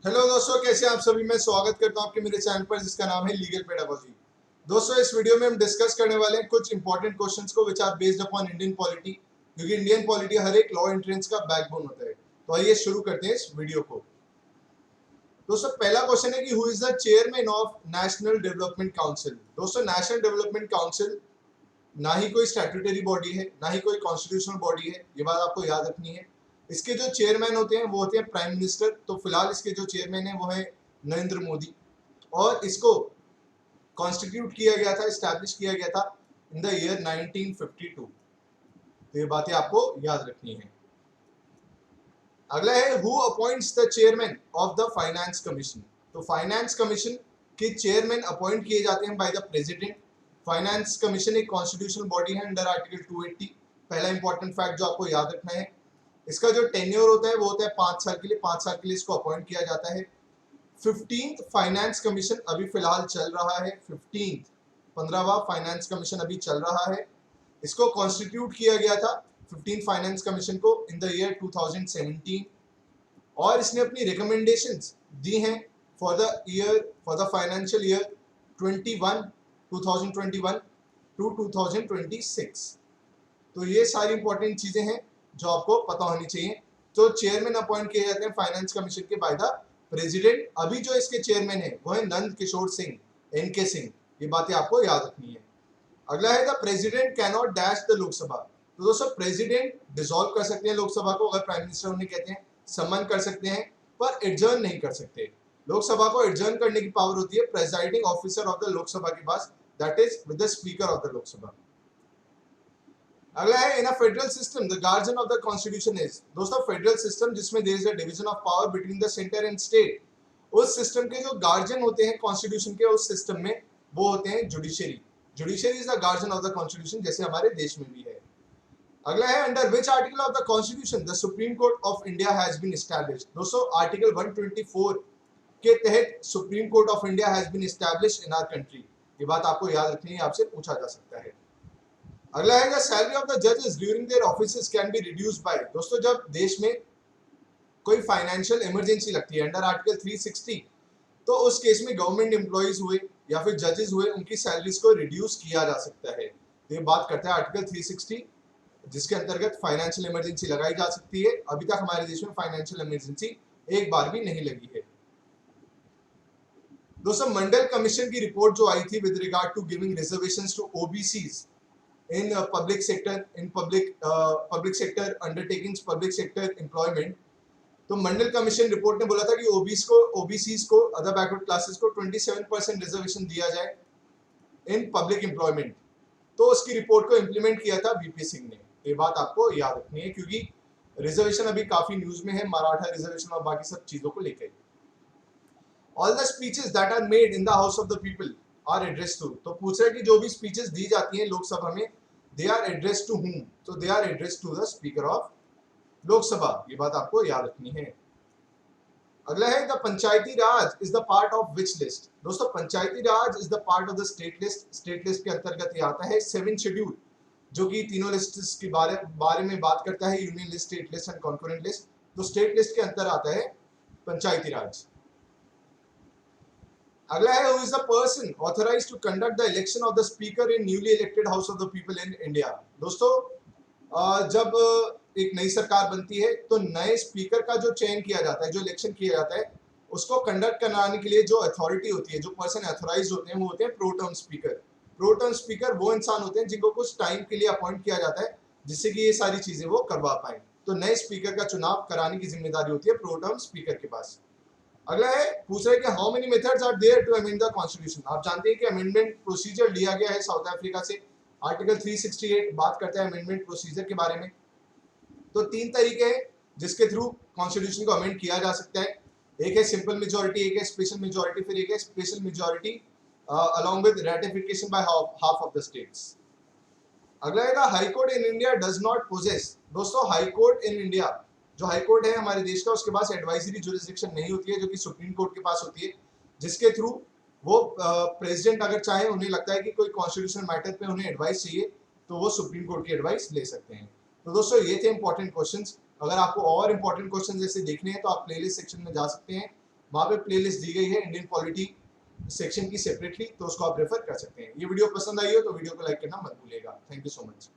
Hello दोस्तों, कैसे हैं आप सभी। मैं स्वागत करता हूं आपके मेरे चैनल पर जिसका नाम है लीगल पेडागोजी। दोस्तों, इस वीडियो में हम डिस्कस करने वाले हैं कुछ इंपॉर्टेंट क्वेश्चंस को which are based upon Indian polity, क्योंकि इंडियन पॉलिटी हर एक लॉ एंट्रेंस का बैकबोन होता है। तो आइए शुरू करते हैं इस वीडियो को। दोस्तों, पहला क्वेश्चन है कि who is the chairman of national development council. दोस्तों, नेशनल डेवलपमेंट काउंसिल ना ही कोई स्टैट्यूटरी बॉडी है, ना ही कोई कॉन्स्टिट्यूशनल बॉडी है, ये बात आपको याद रखनी है। इसके जो चेयरमैन होते हैं वो होते हैं प्राइम मिनिस्टर। तो फिलहाल इसके जो चेयरमैन है वो है नरेंद्र मोदी, और इसको कॉन्स्टिट्यूट किया गया था, स्टैब्लिश किया गया था इन द ईयर 1952। तो ये बातें आपको याद रखनी है। अगला है who appoints the chairman of the finance commission. तो फाइनेंस कमीशन के चेयरमैन अपॉइंट किए जाते हैं by the president. Finance commission एक कॉन्स्टिट्यूशनल बॉडी है अंडर आर्टिकल 280। पहला इंपॉर्टेंट फैक्ट जो आपको याद रखना है, इसका जो टेन्योर होता है वो होता है 5 साल के लिए। 5 साल के लिए इसको अपॉइंट किया जाता है। 15th फाइनेंस कमीशन अभी फिलहाल चल रहा है। 15वां फाइनेंस कमीशन अभी चल रहा है। इसको कॉन्स्टिट्यूट किया गया था 15th फाइनेंस कमीशन को इन द ईयर 2017, और इसने अपनी रिकमेंडेशंस दी हैं for the financial year 2021 to 2026। तो ये सारी इंपॉर्टेंट चीजें हैं जो आपको पता होनी चाहिए। तो चेयरमैन अपॉइंट किए जाते हैं फाइनेंस कमीशन के बाय द प्रेसिडेंट। अभी जो इसके चेयरमैन है वो है नंद किशोर सिंह, एनके सिंह। ये बातें आपको याद रखनी है। अगला है the president can not dash the Lok Sabha. तो दोस्तों, प्रेसिडेंट डिसॉल्व कर सकते हैं लोकसभा को, अगर प्राइम मिनिस्टर उन्हें कहते हैं, सम्मन कर सकते हैं, पर एडजर्न नहीं कर सकते। लोकसभा को एडजर्न करने की पावर होती है presiding officer of the Lok Sabha के पास, that is with the speaker of the Lok Sabha. अगला है in a federal system the guardian of the constitution is. दोस्तों, फेडरल सिस्टम जिसमें there is a division of power between the centre and state, उस system के जो guardian होते हैं constitution के, उस सिस्टम में वो होते हैं judiciary. Judiciary is the guardian of the constitution, जैसे हमारे देश में भी है। अगला है under which article of the constitution the supreme court of India has been established. दोस्तों, आर्टिकल 124 के तहत supreme court of India has been established in our country. ये बात आपको याद रखनी है, आपसे पूछा जा सकता है। अगला है द सैलरी ऑफ द जजेस during their offices can be reduced by. दोस्तों, जब देश में कोई फाइनेंशियल इमरजेंसी लगती है अंडर आर्टिकल 360, तो उस केस में गवर्नमेंट एम्प्लॉइज हुए या फिर जजेस हुए, उनकी सैलरीज को रिड्यूस किया जा सकता है। तो ये बात करता है आर्टिकल 360, जिसके अंतर्गत फाइनेंशियल इमरजेंसी लगाई जा सकती है। अभी तक हमारे देश में फाइनेंशियल इमरजेंसी एक बार भी नहीं लगी है। दोस्तों, मंडल कमीशन की रिपोर्ट जो आई थी with regard to giving reservations to OBCs in public sector, in public sector undertakings, public sector employment, तो मंडल कमीशन रिपोर्ट ने बोला था कि ओबीसीज को, अदर बैकवर्ड क्लासेस को 27% रिजर्वेशन दिया जाए इन पब्लिक एम्प्लॉयमेंट। तो उसकी रिपोर्ट को इंप्लीमेंट किया था वीपी सिंह ने। ये बात आपको याद रखनी है, क्योंकि रिजर्वेशन अभी काफी न्यूज में है, मराठा रिजर्वेशन और बाकी सब चीजों को लेकर। All the speeches that are made in the house of the people are address to. तो पूछ रहे हैं कि जो भी स्पीचेस दी जाती हैं लोकसभा में, दे आर एड्रेस टू हुम। तो they are address to the speaker of Lok Sabha. ये बात आपको याद रखनी है। अगला है the Panchayati Raj is the part of which list. दोस्तों, Panchayati Raj is the part of the state list. State list के अंतर्गत ये आता है 7 शेड्यूल, जो कि तीनों लिस्ट के बारे में बात करता है, union list, state list and concurrent list. तो स्टेट लिस्ट के अंतर आता है पंचायती राज। अगला है who is the person authorized to conduct the election of the speaker in newly elected house of the people in India. दोस्तों, जब एक नई सरकार बनती है तो नए स्पीकर का जो चयन किया जाता है, जो इलेक्शन किया जाता है, उसको कंडक्ट कराने के लिए जो अथॉरिटी होती है, जो पर्सन ऑथराइज्ड होते हैं, वो होते हैं pro term speaker. Pro term speaker वो इंसान होते हैं जिनको कुछ टाइम के लिए अपॉइंट किया जाता है, जिससे कि ये सारी चीजें वो करवा पाए। तो नए स्पीकर का चुनाव कराने की जिम्मेदारी होती है प्रो टर्म स्पीकर के पास। अगला है पूछ रहे हैं कि how many methods are there to amend the constitution. आप जानते हैं कि अमेंडमेंट प्रोसीजर लिया गया है साउथ अफ्रीका से। आर्टिकल 368 बात करता है अमेंडमेंट प्रोसीजर के बारे में। तो 3 तरीके हैं जिसके थ्रू कॉन्स्टिट्यूशन को अमेंड किया जा सकता है। एक है सिंपल मेजोरिटी, एक है स्पेशल मेजोरिटी, फिर एक है special majority along with ratification by half of the states. अगला है the high court in India does not possess. दोस्तों, हाई कोर्ट इन इंडिया, जो हाई कोर्ट है हमारे देश का, उसके पास एडवाइजरी जुरिसडिक्शन नहीं होती है, जो कि सुप्रीम कोर्ट के पास होती है, जिसके थ्रू वो प्रेसिडेंट अगर चाहे, उन्हें लगता है कि कोई कॉन्स्टिट्यूशनल मैटर पे उन्हें एडवाइस चाहिए, तो वो सुप्रीम कोर्ट की एडवाइस ले सकते हैं। तो दोस्तों, ये थे इंपॉर्टेंट क्वेश्चंस। अगर आपको और इंपॉर्टेंट क्वेश्चन जैसे देखने हैं तो आप प्लेलिस्ट सेक्शन में जा सकते हैं वहाँ पे प्लेलिस्ट दी गई है इंडियन पॉलिटी सेक्शन की सेपरेटली, तो उसको आप रेफर कर सकते हैं। ये वीडियो पसंद आई हो तो वीडियो को लाइक करना मत भूलिएगा। Thank you so much.